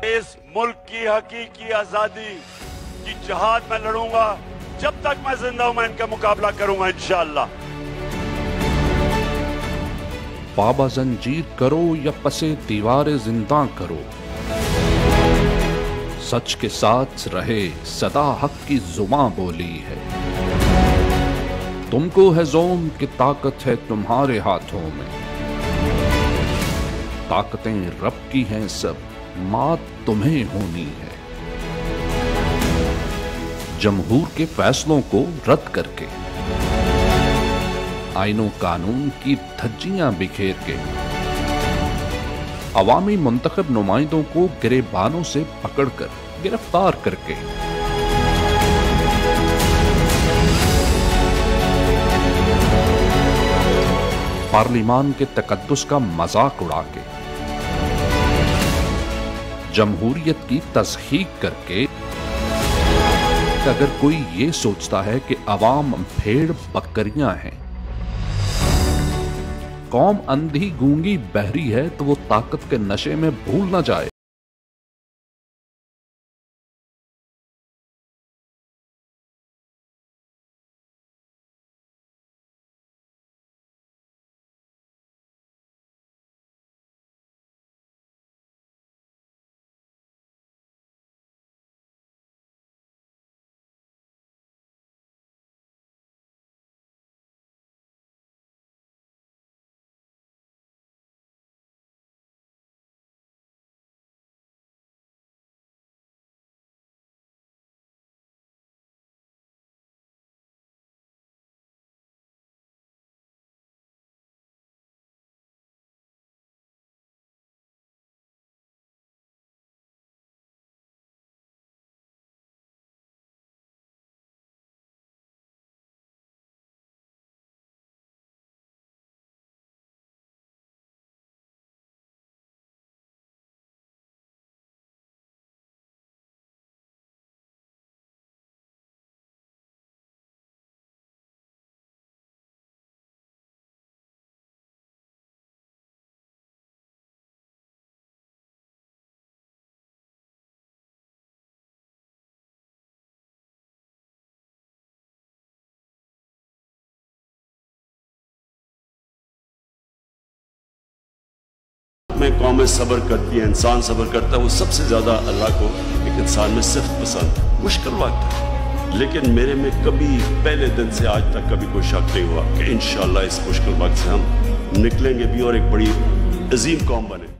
इस मुल्क की हकीकी आजादी की जहाद में लड़ूंगा। जब तक मैं जिंदा हूं मैं इनका मुकाबला करूंगा इंशाअल्लाह। बाबा जंजीर करो या पसे दीवारे जिंदा करो, सच के साथ रहे सदा हक की जुबां बोली है। तुमको है ज़ोन की ताकत है तुम्हारे हाथों में, ताकतें रब की हैं सब, मात तुम्हें होनी है। जमहूर के फैसलों को रद्द करके, आईनो कानून की धज्जियां बिखेर के, अवामी मुंतखब नुमाइंदों को गिरेबानों से पकड़कर गिरफ्तार करके, पार्लिमान के तकद्दुस का मजाक उड़ा के, जमहूरियत की तस्हीक करके, अगर कोई ये सोचता है कि अवाम भेड़ बकरियां हैं, कौम अंधी गूंगी बहरी है, तो वो ताकत के नशे में भूल ना जाए में कौमें सब्र करती है, इंसान सब्र करता है। वो सबसे ज्यादा अल्लाह को एक इंसान में सिर्फ पसंद है। मुश्किल वक्त है, लेकिन मेरे में कभी पहले दिन से आज तक कभी कोई शक नहीं हुआ कि इंशाअल्लाह इस मुश्किल वक्त से हम निकलेंगे भी और एक बड़ी अजीम कौम बने।